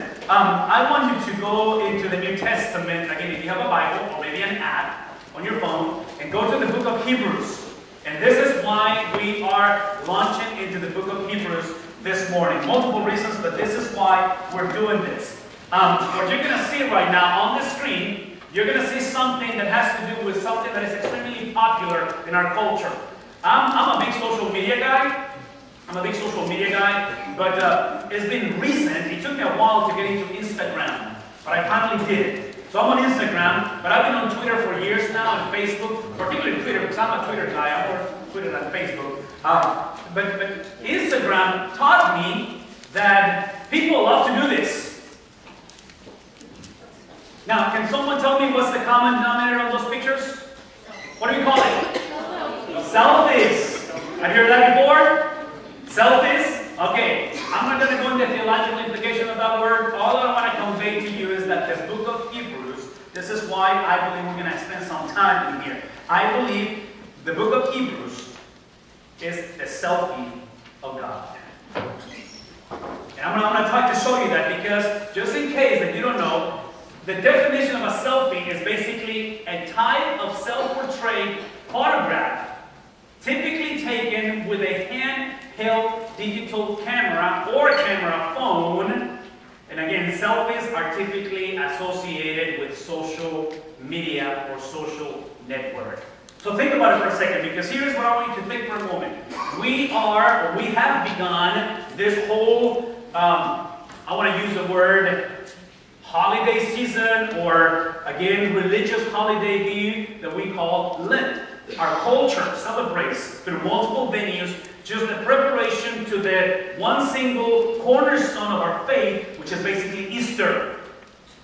I want you to go into the New Testament, again, if you have a Bible or maybe an app on your phone, and go to the book of Hebrews. And this is why we are launching into the book of Hebrews this morning. Multiple reasons, but this is why we're doing this. What you're going to see right now on the screen, you're going to see something that has to do with something that is extremely popular in our culture. I'm a big social media guy. but it's been recent. It took me a while to get into Instagram, but I finally did it. So I'm on Instagram, but I've been on Twitter for years now, and Facebook, particularly Twitter, because I'm a Twitter guy. I'm more Twitter than Facebook. But Instagram taught me that people love to do this. Now, can someone tell me what's the common denominator of those pictures? What do we call it? Selfies. Have you heard that before? Selfies? Okay, I'm not going to go into the theological implication of that word. All I want to convey to you is that the book of Hebrews, this is why I believe we're going to spend some time in here. I believe the book of Hebrews is the selfie of God. And I'm going to try to show you that because just in case that you don't know, the definition of a selfie is basically a type of self-portrait photograph typically taken with a handheld digital camera or camera phone. And again, selfies are typically associated with social media or social network. So think about it for a second, because here's what I want you to think for a moment. We have begun this whole, I want to use the word holiday season, or again, religious holiday view that we call Lent. Our culture celebrates through multiple venues just the preparation to the one single cornerstone of our faith, which is basically Easter,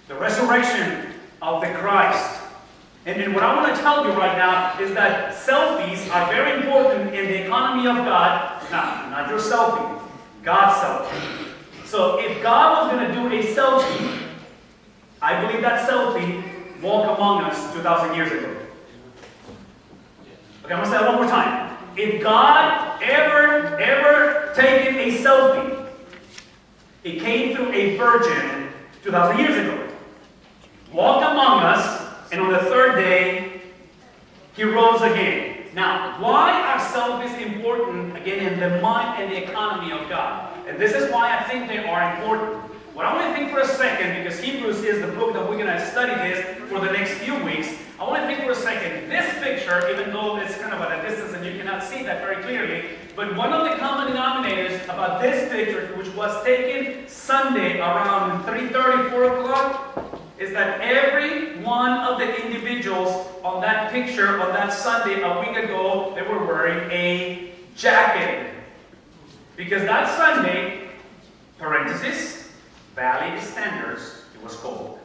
the resurrection of the Christ. And what I want to tell you right now is that selfies are very important in the economy of God. Not your selfie, God's selfie. So if God was going to do a selfie, I believe that selfie walked among us 2,000 years ago. Okay, I'm going to say that one more time. If God ever taken a selfie, it came through a virgin 2,000 years ago. Walked among us, and on the third day, he rose again. Now, why are selfies important, again, in the mind and the economy of God? And this is why I think they are important. What I want to think for a second, because Hebrews is the book that we're going to study this for the next few weeks, I want to think for a second. This picture, even though it's kind of at a distance and you cannot see that very clearly, but one of the common denominators about this picture, which was taken Sunday around 3:30, 4 o'clock, is that every one of the individuals on that picture on that Sunday a week ago, they were wearing a jacket. Because that Sunday, parenthesis, Valley standards, it was cold.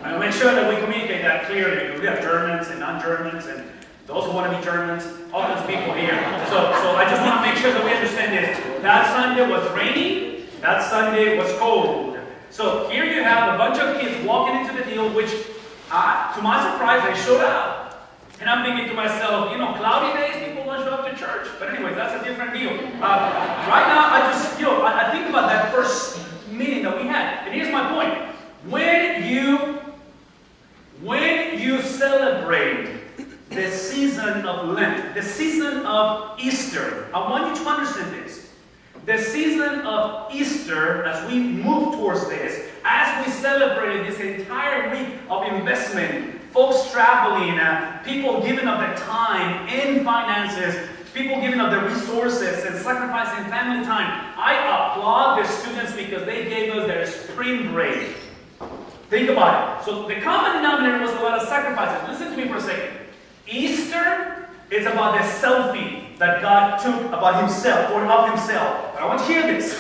I'll make sure that we communicate that clearly, because we have Germans and non-Germans and those who want to be Germans, all those people here. So I just want to make sure that we understand this. That Sunday was rainy, that Sunday was cold. So here you have a bunch of kids walking into the deal, which, to my surprise, they showed up. And I'm thinking to myself, cloudy days, people don't show up to church. But anyways, that's a different deal. Right now, I think about that first meeting that we had. And here's my point. When you celebrate the season of Lent, the season of Easter, I want you to understand this. The season of Easter, as we move towards this, as we celebrated this entire week of investment, folks traveling, people giving up their time in finances, people giving up their resources and sacrificing family time. I applaud the students because they gave us their spring break. Think about it. So the common denominator was a lot of sacrifices. Listen to me for a second. Easter is about the selfie that God took about himself or of himself. But I want you to hear this.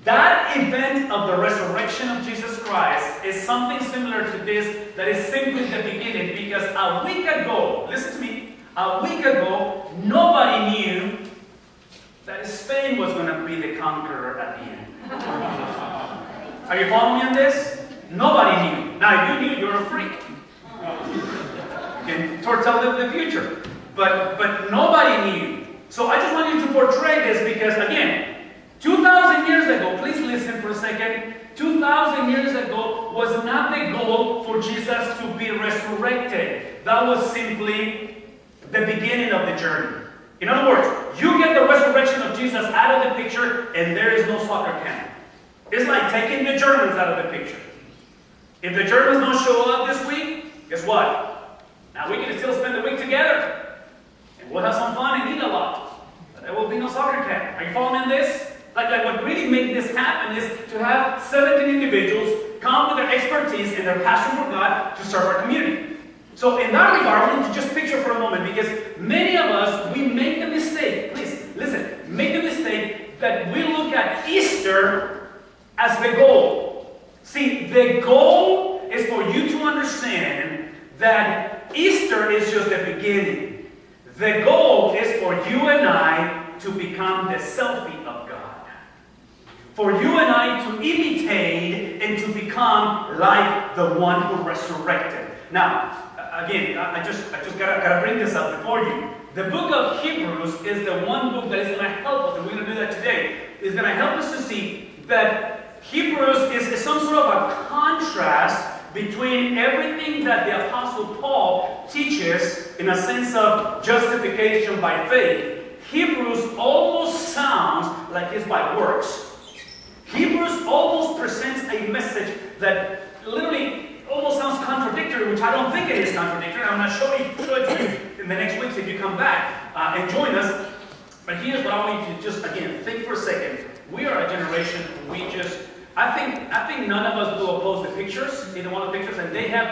That event of the resurrection of Jesus Christ is something similar to this that is simply the beginning, because a week ago, listen to me, a week ago, nobody knew that Spain was going to be the conqueror at the end. Are you following me on this? Nobody knew. Now, if you knew, you're a freak. You can foretell the future. But nobody knew. So I just want you to portray this because, again, 2,000 years ago, please listen for a second. 2,000 years ago was not the goal for Jesus to be resurrected. That was simply the beginning of the journey. In other words, you get the resurrection of Jesus out of the picture and there is no soccer camp. It's like taking the Germans out of the picture. If the Germans don't show up this week, guess what? Now we can still spend the week together. And we'll have some fun and eat a lot. But there will be no soccer camp. Are you following this? Like what really made this happen is to have 17 individuals come with their expertise and their passion for God to serve our community. So in that regard, I want you to just picture for a moment, because many of us, we make the mistake, please listen, make the mistake that we look at Easter as the goal. See, the goal is for you to understand that Easter is just the beginning. The goal is for you and I to become the selfie of God. For you and I to imitate and to become like the one who resurrected. Now, again, I just gotta bring this up before you. The book of Hebrews is the one book that is going to help us, and we're going to do that today. Is going to help us to see that Hebrews is some sort of a contrast between everything that the Apostle Paul teaches in a sense of justification by faith. Hebrews almost sounds like it's by works. Hebrews almost presents a message that literally almost sounds contradictory, which I don't think it is contradictory. I'm going to show it to you in the next weeks if you come back and join us. But here's what I want you to just, again, think for a second. We are a generation, I think none of us will oppose the pictures, either one of the pictures, and they have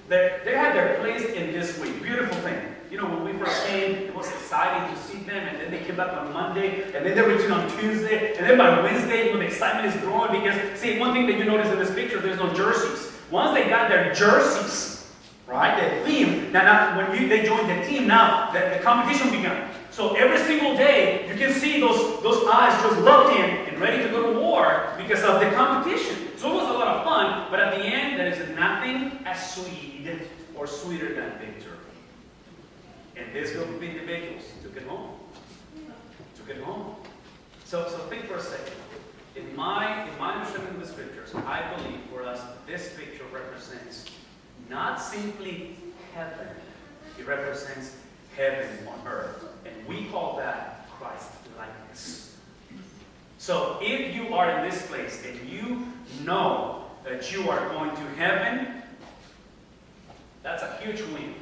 their place in this week. Beautiful thing. You know, when we first came, it was exciting to see them, and then they came back on Monday, and then they returned on Tuesday, and then by Wednesday, the excitement is growing because, see, one thing that you notice in this picture, there's no jerseys. Once they got their jerseys, right, the theme, now when they joined the team, now the competition began. So every single day, you can see those eyes just locked in and ready to go to war because of the competition. So it was a lot of fun, but at the end, there is nothing as sweet or sweeter than victory. And this group of individuals took it home. Took it home. So think for a second. In my understanding of the scriptures, I believe for us, this picture represents not simply heaven. It represents heaven on earth. And we call that Christ-likeness. So if you are in this place and you know that you are going to heaven, that's a huge win.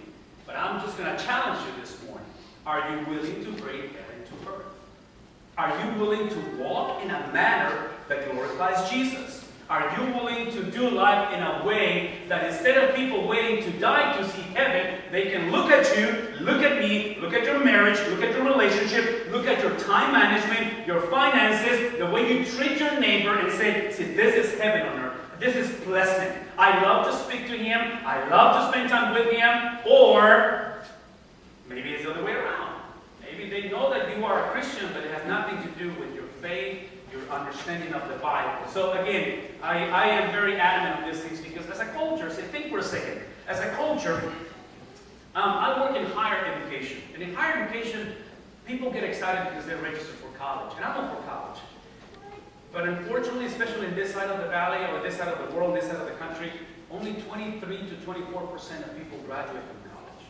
But I'm just going to challenge you this morning. Are you willing to bring heaven to earth? Are you willing to walk in a manner that glorifies Jesus? Are you willing to do life in a way that instead of people waiting to die to see heaven, they can look at you, look at me, look at your marriage, look at your relationship, look at your time management, your finances, the way you treat your neighbor and say, see, this is heaven on earth. This is pleasant. I love to speak to him. I love to spend time with him. Or maybe it's the other way around. Maybe they know that you are a Christian, but it has nothing to do with your faith, your understanding of the Bible. So again, I am very adamant on these things because as a culture, think for a second. As a culture, I work in higher education. And in higher education, people get excited because they're registered for college. And I'm not for college. But unfortunately, especially in this side of the valley or this side of the world, this side of the country, only 23 to 24% of people graduate from college.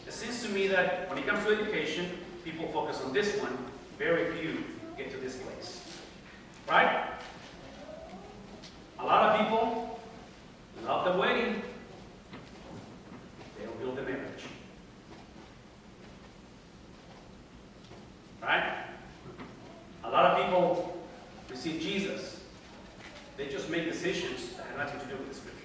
It seems to me that when it comes to education, people focus on this one. Very few get to this place. Right? A lot of people love the wedding. They don't build the marriage. Right? A lot of people receive Jesus. They just make decisions that have nothing to do with the scriptures.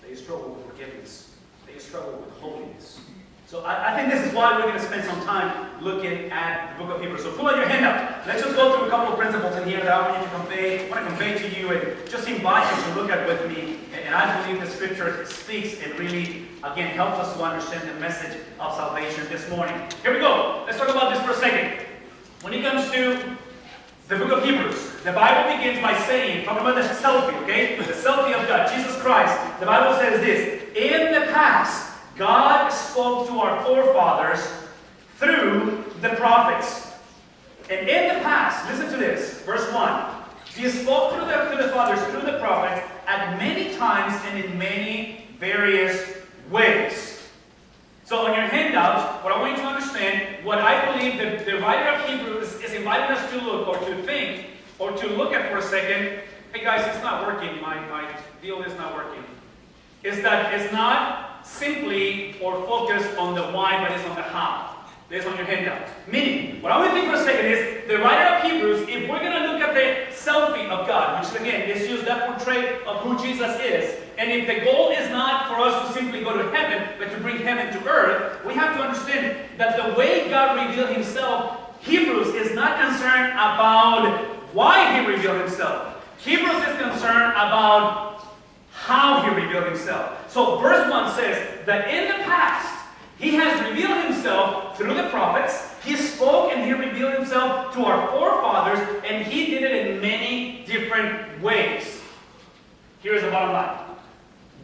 They struggle with forgiveness. They struggle with holiness. So I think this is why we're going to spend some time looking at the book of Hebrews. So pull out your hand up. Let's just go through a couple of principles in here that I want to convey to you and just invite you to look at with me. And I believe the scripture speaks and really, again, helps us to understand the message of salvation this morning. Here we go. Let's talk about this for a second. When it comes to the book of Hebrews, the Bible begins by saying, talking about the selfie, okay? The selfie of God, Jesus Christ. The Bible says this, in the past, God spoke to our forefathers through the prophets. And in the past, listen to this, verse 1. He spoke to the fathers through the prophets at many times and in many various ways. So on your handouts, what I want you to understand, what I believe that the writer of Hebrews is inviting us to look or to think or to look at for a second. Hey guys, it's not working. My deal is not working. Is that it's not simply or focused on the why, but it's on the how. Based on your handout. Meaning, what I want to think for a second is, the writer of Hebrews, if we're going to look at the selfie of God, which again is used that portrait of who Jesus is, and if the goal is not for us to simply go to heaven, but to bring heaven to earth, we have to understand that the way God revealed himself, Hebrews is not concerned about why he revealed himself. Hebrews is concerned about how he revealed himself. So verse 1 says that in the past, he has revealed himself through the prophets. He spoke and he revealed himself to our forefathers, and he did it in many different ways. Here's the bottom line.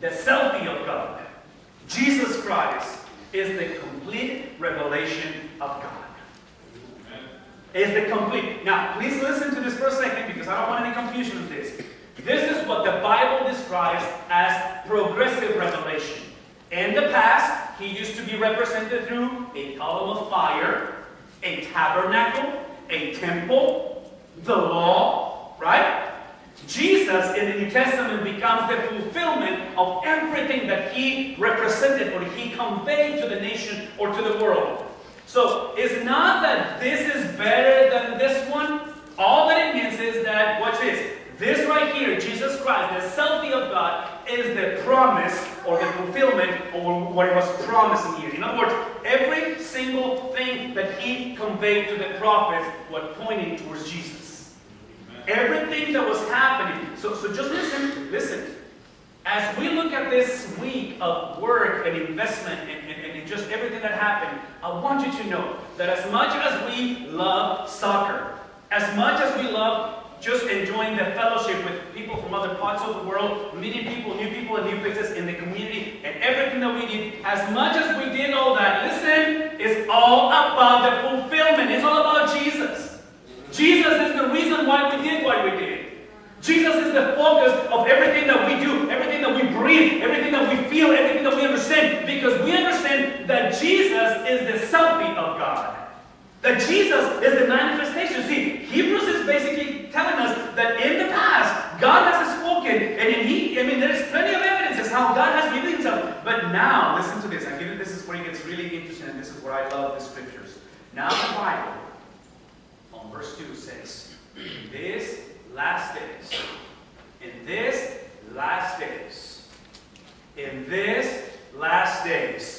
The selfie of God, Jesus Christ, is the complete revelation of God. Is the complete. Now, please listen to this for a second because I don't want any confusion with this. This is what the Bible describes as progressive revelation. In the past, he used to be represented through a column of fire, a tabernacle, a temple, the law, right? Jesus in the New Testament becomes the fulfillment of everything that he represented or he conveyed to the nation or to the world. So it's not that this is better than this one. All that it means is that, watch this. This right here, Jesus Christ, the selfie of God, is the promise or the fulfillment of what was promised here. In other words, every single thing that he conveyed to the prophets was pointing towards Jesus. Everything that was happening. So just listen. As we look at this week of work and investment and just everything that happened, I want you to know that as much as we love soccer, as much as we love just enjoying the fellowship with people from other parts of the world, meeting people, and new places in the community, and everything that we did, as much as we did all that, listen, it's all about the fulfillment. It's all about Jesus. Jesus is the reason why we did what we did. Jesus is the focus of everything that we do, everything that we breathe, everything that we feel, everything that we understand, because we understand that Jesus is the selfie of God. That Jesus is the manifestation. See, Hebrews is basically telling us that in the past, God has spoken, and there's plenty of evidences how God has revealed himself. But now, listen to this. This is where it gets really interesting, and this is where I love the scriptures. Now the Bible, on verse 2 says, in these last days, in these last days, in these last days.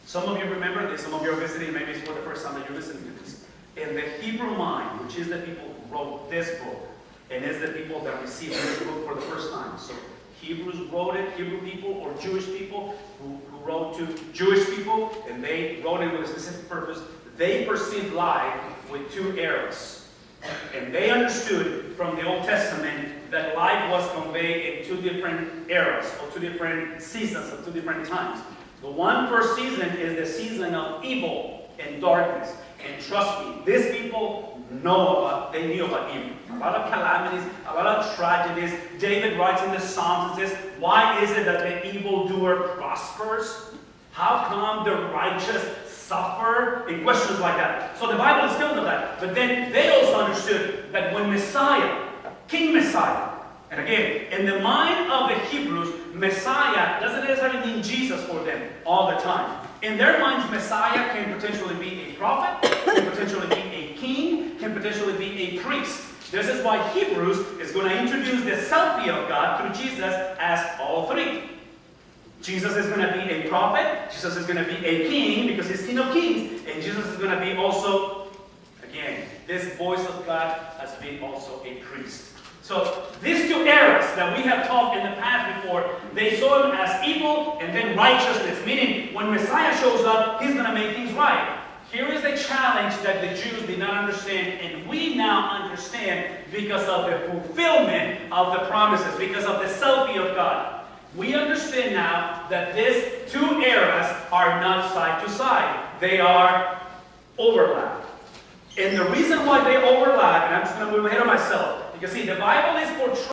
Some of you remember this, some of you are visiting, maybe it's for the first time that you're listening to this. In the Hebrew mind, which is the people who wrote this book, and is the people that received this book for the first time. So Hebrews wrote it, Hebrew people or Jewish people who wrote to Jewish people, and they wrote it with a specific purpose. They perceived life with two eras. And they understood from the Old Testament that life was conveyed in two different eras, or two different seasons, or two different times. The one first season is the season of evil and darkness. And trust me, these people knew about evil. A lot of calamities, a lot of tragedies. David writes in the Psalms and says, why is it that the evildoer prospers? How come the righteous suffer? And questions like that. So the Bible is filled with that. But then they also understood that when Messiah, King Messiah, and again, in the mind of the Hebrews, Messiah doesn't necessarily mean Jesus for them all the time. In their minds, Messiah can potentially be a prophet, can potentially be a king, can potentially be a priest. This is why Hebrews is going to introduce the selfie of God through Jesus as all three. Jesus is going to be a prophet, Jesus is going to be a king because he's King of Kings, and Jesus is going to be also, again, this voice of God has been also a priest. So these two eras that we have talked in the past before, they saw him as evil and then righteousness, meaning when Messiah shows up, he's going to make things right. Here is the challenge that the Jews did not understand, and we now understand because of the fulfillment of the promises, because of the selfie of God. We understand now that these two eras are not side to side. They are overlap. And the reason why they overlap, and I'm just going to move ahead of myself, because see, the Bible is portraying